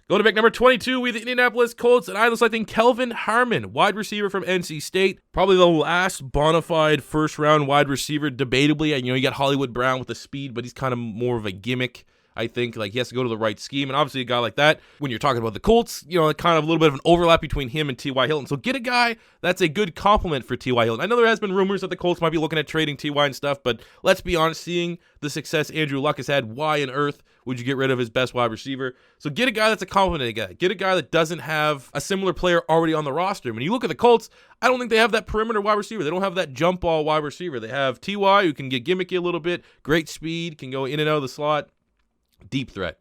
Going to pick number 22, we have the Indianapolis Colts, and I'm selecting Kelvin Harmon, wide receiver from NC State. Probably the last bona fide first-round wide receiver, debatably. You got Hollywood Brown with the speed, but he's kind of more of a gimmick. I think like he has to go to the right scheme, and obviously a guy like that, when you're talking about the Colts, kind of a little bit of an overlap between him and T.Y. Hilton. So get a guy that's a good complement for T.Y. Hilton. I know there has been rumors that the Colts might be looking at trading T.Y. and stuff, but let's be honest, seeing the success Andrew Luck has had, why on earth would you get rid of his best wide receiver? So get a guy that's a complement guy. Get a guy that doesn't have a similar player already on the roster. When you look at the Colts, I don't think they have that perimeter wide receiver. They don't have that jump ball wide receiver. They have T.Y. who can get gimmicky a little bit, great speed, can go in and out of the slot, deep threat.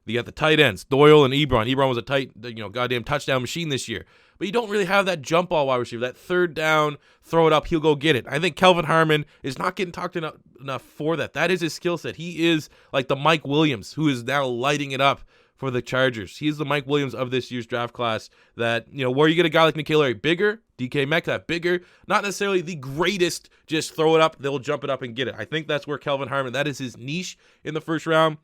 You got the tight ends, Doyle and Ebron. Ebron was a tight, goddamn touchdown machine this year. But you don't really have that jump ball wide receiver, that third down, throw it up, he'll go get it. I think Kelvin Harmon is not getting talked enough for that. That is his skill set. He is like the Mike Williams, who is now lighting it up for the Chargers. He's the Mike Williams of this year's draft class that, where you get a guy like N'Keal Harry, bigger, DK Metcalf, bigger, not necessarily the greatest, just throw it up, they'll jump it up and get it. I think that's where Kelvin Harmon, that is his niche in the first round.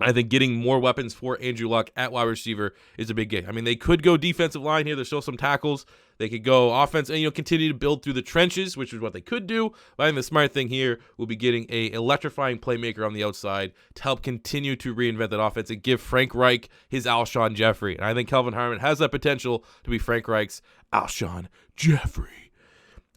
I think getting more weapons for Andrew Luck at wide receiver is a big game. I mean, they could go defensive line here. There's still some tackles. They could go offense and, continue to build through the trenches, which is what they could do. But I think the smart thing here will be getting a electrifying playmaker on the outside to help continue to reinvent that offense and give Frank Reich his Alshon Jeffrey. And I think Kelvin Harmon has that potential to be Frank Reich's Alshon Jeffrey.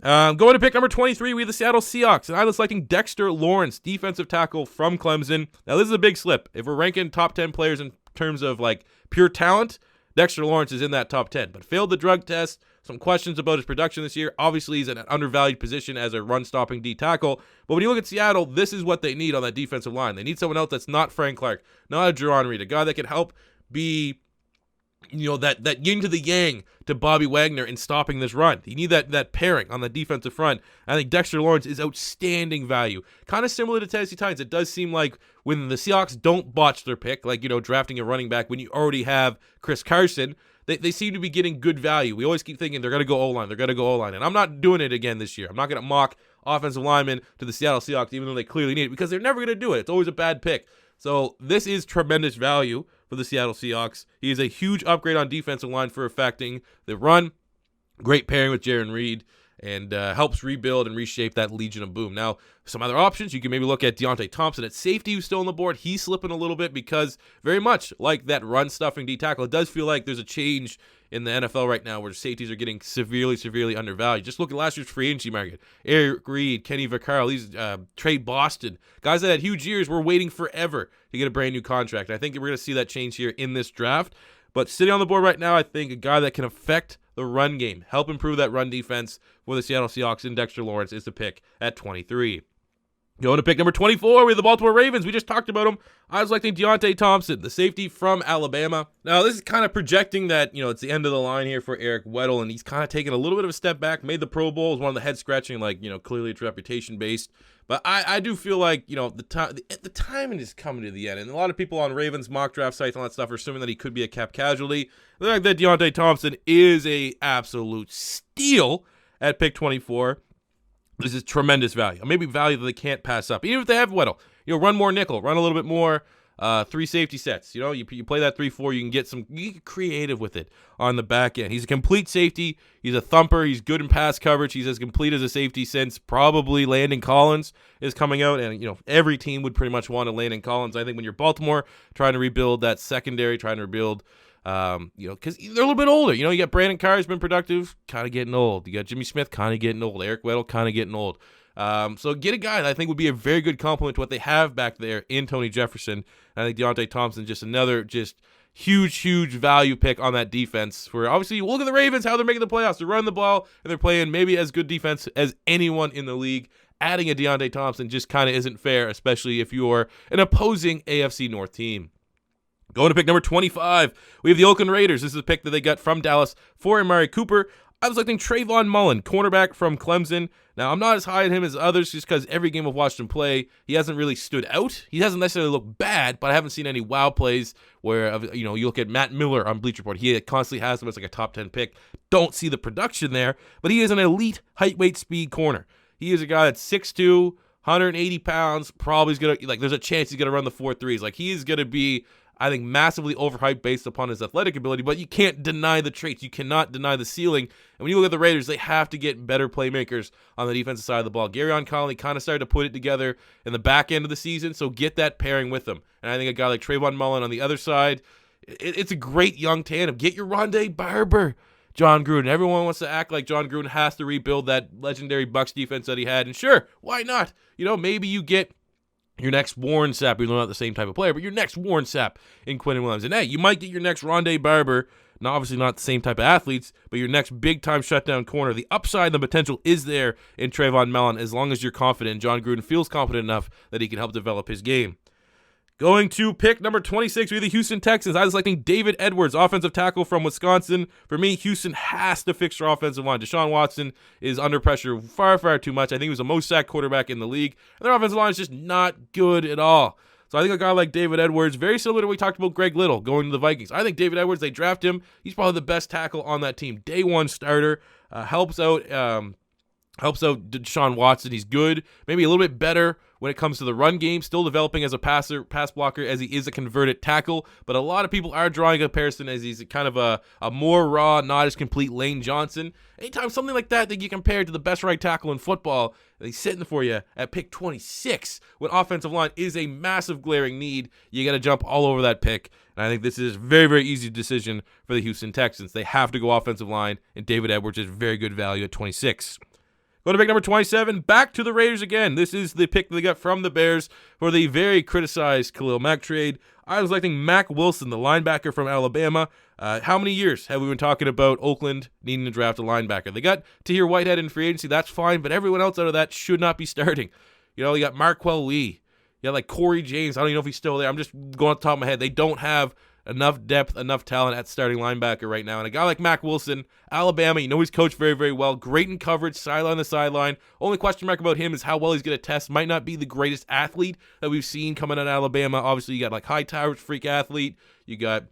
Going to pick number 23, we have the Seattle Seahawks, and I was selecting Dexter Lawrence, defensive tackle from Clemson. Now, this is a big slip. If we're ranking top 10 players in terms of, pure talent, Dexter Lawrence is in that top 10, but failed the drug test. Some questions about his production this year. Obviously, he's in an undervalued position as a run-stopping D tackle, but when you look at Seattle, this is what they need on that defensive line. They need someone else that's not Frank Clark, not a Jerron Reed, a guy that can help be that yin to the yang to Bobby Wagner in stopping this run. You need that pairing on the defensive front. I think Dexter Lawrence is outstanding value. Kind of similar to Tennessee Titans. It does seem like when the Seahawks don't botch their pick, drafting a running back when you already have Chris Carson, they seem to be getting good value. We always keep thinking they're going to go O-line, and I'm not doing it again this year. I'm not going to mock offensive linemen to the Seattle Seahawks, even though they clearly need it, because they're never going to do it. It's always a bad pick. So this is tremendous value for the Seattle Seahawks. He is a huge upgrade on defensive line for affecting the run. Great pairing with Jaron Reed, and helps rebuild and reshape that Legion of Boom. Now, some other options, you can maybe look at Deontay Thompson at safety, who's still on the board. He's slipping a little bit because very much like that run-stuffing D tackle, it does feel like there's a change in the NFL right now where safeties are getting severely undervalued. Just look at last year's free agency market. Eric Reed, Kenny Vaccaro, these Trey Boston, guys that had huge years were waiting forever to get a brand new contract. I think we're going to see that change here in this draft. But sitting on the board right now, I think a guy that can affect the run game, help improve that run defense for the Seattle Seahawks, and Dexter Lawrence is the pick at 23. Going to pick number 24, we have the Baltimore Ravens. We just talked about them. I was selecting Deontay Thompson, the safety from Alabama. Now, this is kind of projecting that, it's the end of the line here for Eric Weddle, and he's kind of taken a little bit of a step back, made the Pro Bowl, was one of the head-scratching, clearly it's reputation-based. But I do feel like, the timing is coming to the end, and a lot of people on Ravens mock draft sites and all that stuff are assuming that he could be a cap casualty. The fact that Deontay Thompson is a absolute steal at pick 24. This is tremendous value. Maybe value that they can't pass up. Even if they have Weddle, run more nickel, run a little bit more, 3 safety sets. You play that 3-4, you can get creative with it on the back end. He's a complete safety. He's a thumper. He's good in pass coverage. He's as complete as a safety since probably Landon Collins is coming out. And, every team would pretty much want a Landon Collins. I think when you're Baltimore trying to rebuild that secondary, trying to rebuild because they're a little bit older. You got Brandon Carr's been productive, kind of getting old. You got Jimmy Smith, kind of getting old. Eric Weddle, kind of getting old. So get a guy that I think would be a very good complement to what they have back there in Tony Jefferson. I think Deontay Thompson, just another huge value pick on that defense. Where obviously you look at the Ravens, how they're making the playoffs. They're running the ball, and they're playing maybe as good defense as anyone in the league. Adding a Deontay Thompson just kind of isn't fair, especially if you're an opposing AFC North team. Going to pick number 25, we have the Oakland Raiders. This is a pick that they got from Dallas for Amari Cooper. I was selecting Trayvon Mullen, cornerback from Clemson. Now, I'm not as high on him as others just because every game I've watched him play, he hasn't really stood out. He hasn't necessarily looked bad, but I haven't seen any wow plays where, you look at Matt Miller on Bleacher Report. He constantly has him as a top 10 pick. Don't see the production there, but he is an elite height, weight, speed corner. He is a guy that's 6'2", 180 pounds, probably is going to, there's a chance he's going to run the 4.3s. He is going to be I think massively overhyped based upon his athletic ability, but you can't deny the traits. You cannot deny the ceiling. And when you look at the Raiders, they have to get better playmakers on the defensive side of the ball. Garyon Conley kind of started to put it together in the back end of the season, so get that pairing with him. And I think a guy like Trayvon Mullen on the other side, it's a great young tandem. Get your Rondé Barber, John Gruden. Everyone wants to act like John Gruden has to rebuild that legendary Bucs defense that he had. And sure, why not? Maybe you get your next Warren Sapp, even though not the same type of player, but your next Warren Sapp in Quentin Williams. And hey, you might get your next Rondé Barber, obviously not the same type of athletes, but your next big-time shutdown corner. The upside and the potential is there in Trayvon Mullen as long as you're confident. John Gruden feels confident enough that he can help develop his game. Going to pick number 26, we have the Houston Texans. I was selecting David Edwards, offensive tackle from Wisconsin. For me, Houston has to fix their offensive line. Deshaun Watson is under pressure far, far too much. I think he was the most sacked quarterback in the league. And their offensive line is just not good at all. So I think a guy like David Edwards, very similar to what we talked about Greg Little going to the Vikings. I think David Edwards, they draft him. He's probably the best tackle on that team. Day one starter, helps out Deshaun Watson. He's good, maybe a little bit better when it comes to the run game, still developing as a pass blocker as he is a converted tackle, but a lot of people are drawing a comparison as he's kind of a more raw, not as complete Lane Johnson. Anytime something like that you compare to the best right tackle in football, he's sitting for you at pick 26 when offensive line is a massive glaring need. You got to jump all over that pick, and I think this is a very, very easy decision for the Houston Texans. They have to go offensive line, and David Edwards is very good value at 26. Go to pick number 27, back to the Raiders again. This is the pick they got from the Bears for the very criticized Khalil Mack trade. I was selecting Mack Wilson, the linebacker from Alabama. How many years have we been talking about Oakland needing to draft a linebacker? They got Tahir Whitehead in free agency, that's fine, but everyone else out of that should not be starting. You got Marquell Lee. You got like Corey James. I don't even know if he's still there. I'm just going off the top of my head. They don't have enough depth, enough talent at starting linebacker right now. And a guy like Mack Wilson, Alabama, he's coached very, very well. Great in coverage, sideline to sideline. Only question mark about him is how well he's going to test. Might not be the greatest athlete that we've seen coming out of Alabama. Obviously, you got like Hightower's freak athlete. You got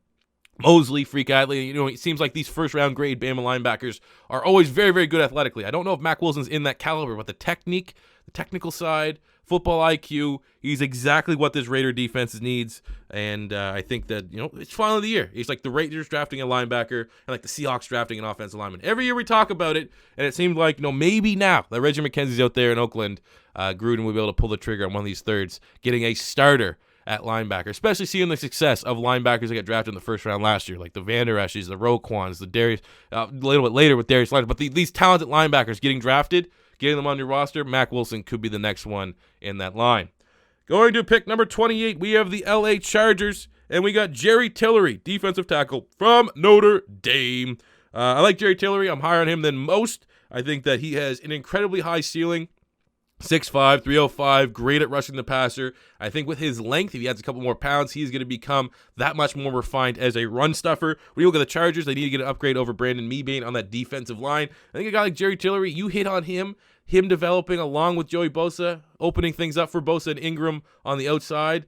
Mosley, freak athlete. It seems like these first-round grade Bama linebackers are always very, very good athletically. I don't know if Mack Wilson's in that caliber, but the technique, the technical side, football IQ, he's exactly what this Raider defense needs, and I think that, it's finally the year. It's like the Raiders drafting a linebacker and like the Seahawks drafting an offensive lineman. Every year we talk about it, and it seemed like, maybe now that Reggie McKenzie's out there in Oakland, Gruden will be able to pull the trigger on one of these thirds, getting a starter at linebacker, especially seeing the success of linebackers that got drafted in the first round last year, like the Van Der Esch's, the Roquans, the Darius, a little bit later with Darius Leonard, but these talented linebackers getting drafted, getting them on your roster, Mack Wilson could be the next one in that line. Going to pick number 28, we have the LA Chargers, and we got Jerry Tillery, defensive tackle from Notre Dame. I like Jerry Tillery. I'm higher on him than most. I think that he has an incredibly high ceiling. 6'5", 305, great at rushing the passer. I think with his length, if he adds a couple more pounds, he's going to become that much more refined as a run stuffer. When you look at the Chargers, they need to get an upgrade over Brandon Mebane on that defensive line. I think a guy like Jerry Tillery, you hit on him developing along with Joey Bosa, opening things up for Bosa and Ingram on the outside.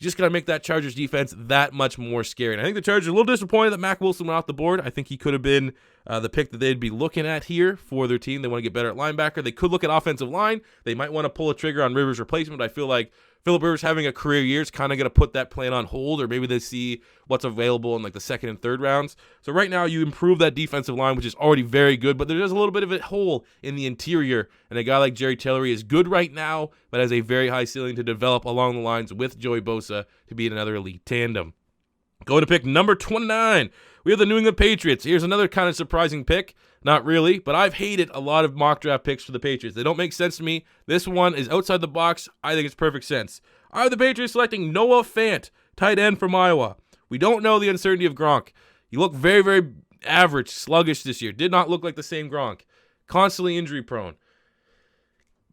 Just got to make that Chargers defense that much more scary. And I think the Chargers are a little disappointed that Mack Wilson went off the board. I think he could have been the pick that they'd be looking at here for their team. They want to get better at linebacker. They could look at offensive line. They might want to pull a trigger on Rivers' replacement. I feel like Phillip Rivers having a career year is kind of going to put that plan on hold, or maybe they see what's available in like the second and third rounds. So right now you improve that defensive line, which is already very good, but there's a little bit of a hole in the interior, and a guy like Jerry Tillery is good right now, but has a very high ceiling to develop along the lines with Joey Bosa to be another elite tandem. Going to pick number 29, we have the New England Patriots. Here's another kind of surprising pick. Not really, but I've hated a lot of mock draft picks for the Patriots. They don't make sense to me. This one is outside the box. I think it's perfect sense. I have the Patriots selecting Noah Fant, tight end from Iowa. We don't know the uncertainty of Gronk. He looked very, very average, sluggish this year. Did not look like the same Gronk. Constantly injury prone.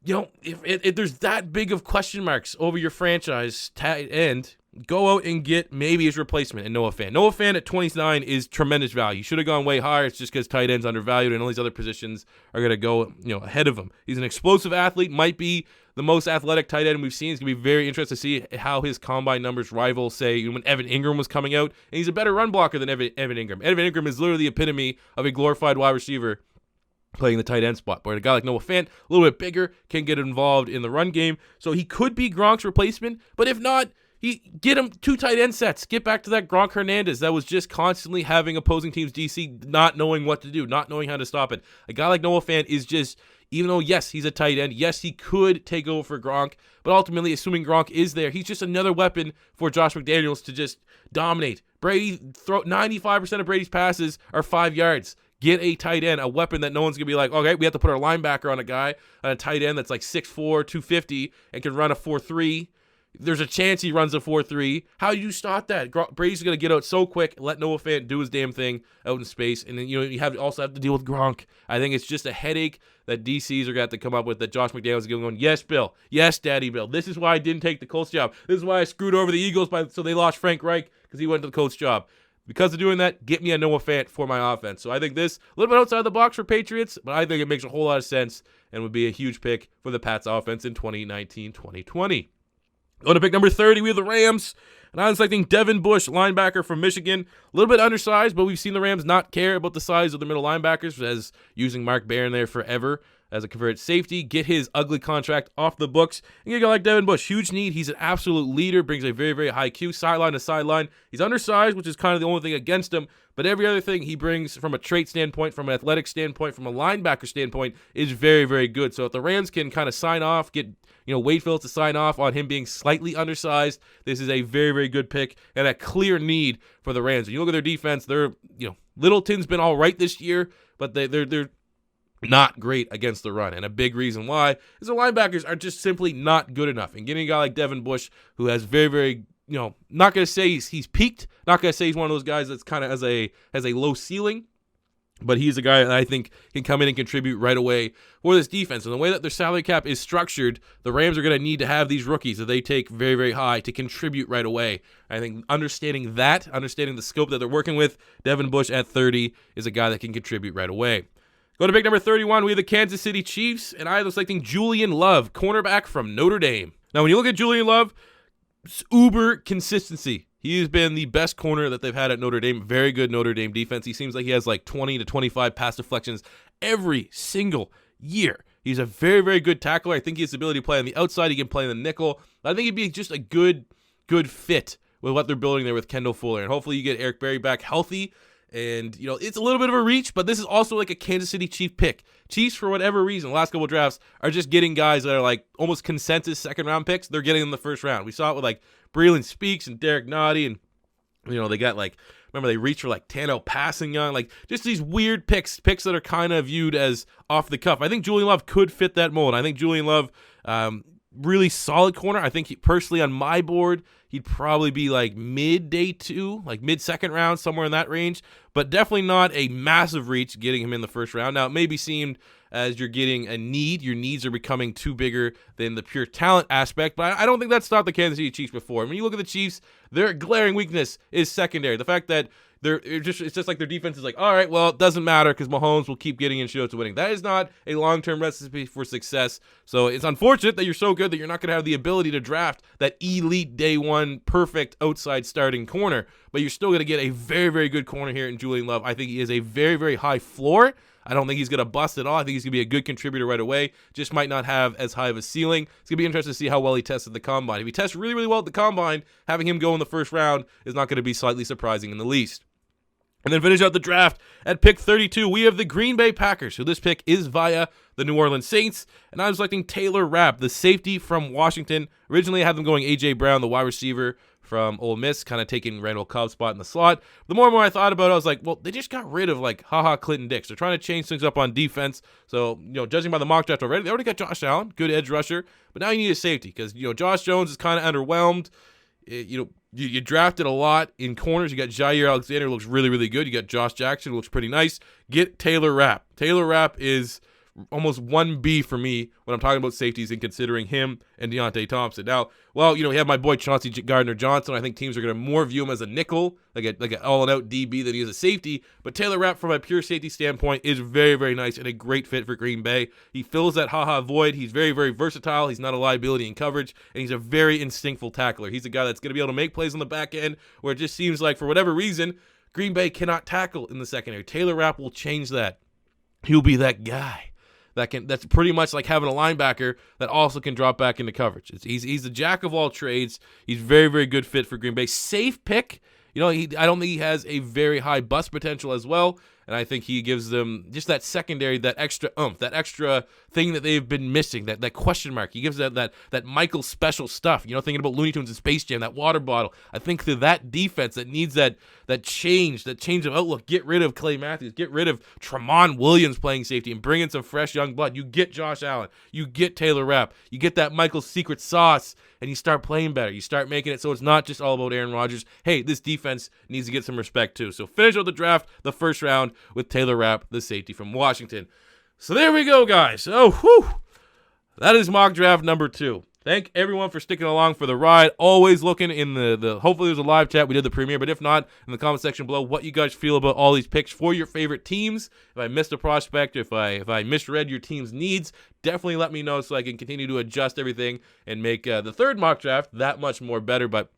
If there's that big of question marks over your franchise tight end, go out and get maybe his replacement in Noah Fant. Noah Fant at 29 is tremendous value. Should have gone way higher. It's just because tight end's undervalued and all these other positions are going to go ahead of him. He's an explosive athlete, might be the most athletic tight end we've seen. It's going to be very interesting to see how his combine numbers rival, say, when Evan Ingram was coming out. And he's a better run blocker than Evan Ingram. Evan Ingram is literally the epitome of a glorified wide receiver playing the tight end spot. But a guy like Noah Fant, a little bit bigger, can get involved in the run game. So he could be Gronk's replacement. But if not, Get him 2 tight end sets. Get back to that Gronk Hernandez that was just constantly having opposing teams DC not knowing what to do, not knowing how to stop it. A guy like Noah Fant is just, even though, yes, he's a tight end, yes, he could take over for Gronk, but ultimately, assuming Gronk is there, he's just another weapon for Josh McDaniels to just dominate. 95% of Brady's passes are 5 yards. Get a tight end, a weapon that no one's going to be like, okay, we have to put our linebacker on a tight end that's like 6'4", 250, and can run a 4.3. There's a chance he runs a 4.3. How do you stop that? Brady's going to get out so quick, let Noah Fant do his damn thing out in space, and then you also have to deal with Gronk. I think it's just a headache that DCs are going to have to come up with, that Josh McDaniels is going, yes, Bill. Yes, Daddy Bill. This is why I didn't take the Colts job. This is why I screwed over the Eagles so they lost Frank Reich because he went to the Colts job. Because of doing that, get me a Noah Fant for my offense. So I think this, a little bit outside the box for Patriots, but I think it makes a whole lot of sense and would be a huge pick for the Pats offense in 2019-2020. Go to pick number 30, we have the Rams, and I'm selecting Devin Bush, linebacker from Michigan. A little bit undersized, but we've seen the Rams not care about the size of the middle linebackers, as using Mark Barron there forever as a converted safety. Get his ugly contract off the books. And you got like Devin Bush, huge need. He's an absolute leader, brings a very, very high Q, sideline to sideline. He's undersized, which is kind of the only thing against him, but every other thing he brings from a trait standpoint, from an athletic standpoint, from a linebacker standpoint is very, very good. So if the Rams can kind of sign off, get Wade Phillips to sign off on him being slightly undersized, this is a very, very good pick and a clear need for the Rams. When you look at their defense, Littleton's been all right this year, but they're not great against the run. And a big reason why is the linebackers are just simply not good enough. And getting a guy like Devin Bush, who has very, very, not going to say he's peaked, not going to say he's one of those guys that's kind of has a low ceiling, but he's a guy that I think can come in and contribute right away for this defense. And the way that their salary cap is structured, the Rams are going to need to have these rookies that they take very, very high to contribute right away. I think understanding the scope that they're working with, Devin Bush at 30 is a guy that can contribute right away. Go to pick number 31, we have the Kansas City Chiefs, and I was selecting Julian Love, cornerback from Notre Dame. Now, when you look at Julian Love, it's uber consistency. He has been the best corner that they've had at Notre Dame. Very good Notre Dame defense. He seems like he has like 20 to 25 pass deflections every single year. He's a very, very good tackler. I think he has the ability to play on the outside. He can play in the nickel. I think he'd be just a good fit with what they're building there with Kendall Fuller. And hopefully you get Eric Berry back healthy. And, it's a little bit of a reach, but this is also like a Kansas City Chief pick. Chiefs, for whatever reason, the last couple of drafts, are just getting guys that are like almost consensus second-round picks. They're getting in the first round. We saw it with like Breland Speaks and Derek Nottie, and, they got like, remember they reached for like Tano Passignon, like just these weird picks that are kind of viewed as off the cuff. I think Julian Love could fit that mold. I think Julian Love, really solid corner. I think personally on my board, he'd probably be like mid-day 2, like mid-second round, somewhere in that range, but definitely not a massive reach getting him in the first round. Now, it may be seemed as you're getting a need. Your needs are becoming too bigger than the pure talent aspect, but I don't think that stopped the Kansas City Chiefs before. When you look at the Chiefs, their glaring weakness is secondary. The fact that it's just like their defense is like, all right, well, it doesn't matter because Mahomes will keep getting in shootouts and winning. That is not a long-term recipe for success. So it's unfortunate that you're so good that you're not going to have the ability to draft that elite day one perfect outside starting corner, but you're still going to get a very, very good corner here in Julian Love. I think he is a very, very high floor. I don't think he's going to bust at all. I think he's going to be a good contributor right away. Just might not have as high of a ceiling. It's going to be interesting to see how well he tests at the Combine. If he tests really, really well at the Combine, having him go in the first round is not going to be slightly surprising in the least. And then finish out the draft at pick 32. We have the Green Bay Packers. So this pick is via the New Orleans Saints. And I'm selecting Taylor Rapp, the safety from Washington. Originally, I had them going A.J. Brown, the wide receiver from Ole Miss, kind of taking Randall Cobb's spot in the slot. The more and more I thought about it, I was like, well, they just got rid of like Clinton Dix. They're trying to change things up on defense. So, judging by the mock draft already, they already got Josh Allen, good edge rusher. But now you need a safety because, Josh Jones is kind of underwhelmed. You drafted a lot in corners. You got Jair Alexander, who looks really, really good. You got Josh Jackson, who looks pretty nice. Get Taylor Rapp. Taylor Rapp is almost 1B for me when I'm talking about safeties and considering him and Deontay Thompson. Now, we have my boy Chauncey Gardner-Johnson. I think teams are going to more view him as a nickel, like an all-out DB than he is a safety. But Taylor Rapp, from a pure safety standpoint, is very, very nice and a great fit for Green Bay. He fills that void. He's very, very versatile. He's not a liability in coverage, and he's a very instinctful tackler. He's a guy that's going to be able to make plays on the back end where it just seems like, for whatever reason, Green Bay cannot tackle in the secondary. Taylor Rapp will change that. He'll be that guy that's pretty much like having a linebacker that also can drop back into coverage. He's a jack of all trades. He's very, very good fit for Green Bay. Safe pick. You know, I don't think he has a very high bust potential as well. And I think he gives them just that secondary, that extra that extra thing that they've been missing, that question mark. He gives that Michael special stuff. You know, thinking about Looney Tunes and Space Jam, that water bottle. I think to that defense that needs that change of outlook. Get rid of Clay Matthews. Get rid of Tramon Williams playing safety and bring in some fresh young blood. You get Josh Allen. You get Taylor Rapp. You get that Michael secret sauce, and you start playing better. You start making it so it's not just all about Aaron Rodgers. Hey, this defense needs to get some respect too. So finish out the draft, the first round, with Taylor Rapp, the safety from Washington. So there we go, guys. Oh, whew. That is mock draft number 2. Thank everyone for sticking along for the ride. Always looking in the hopefully there's a live chat. We did the premiere, but if not, in the comment section below, what you guys feel about all these picks for your favorite teams. If I missed a prospect, if I misread your team's needs, definitely let me know so I can continue to adjust everything and make the third mock draft that much more better. But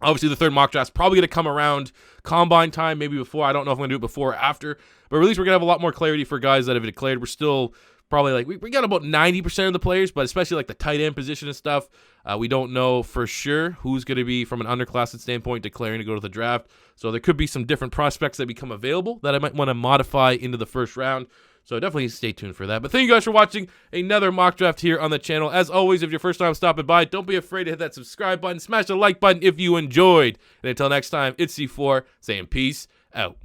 obviously, the third mock draft's probably going to come around combine time, maybe before. I don't know if I'm going to do it before or after. But at least we're going to have a lot more clarity for guys that have declared. We're still probably like, we got about 90% of the players, but especially like the tight end position and stuff, we don't know for sure who's going to be, from an underclassed standpoint, declaring to go to the draft. So there could be some different prospects that become available that I might want to modify into the first round. So definitely stay tuned for that. But thank you guys for watching another mock draft here on the channel. As always, if you're first time stopping by, don't be afraid to hit that subscribe button. Smash the like button if you enjoyed. And until next time, it's C4 saying peace out.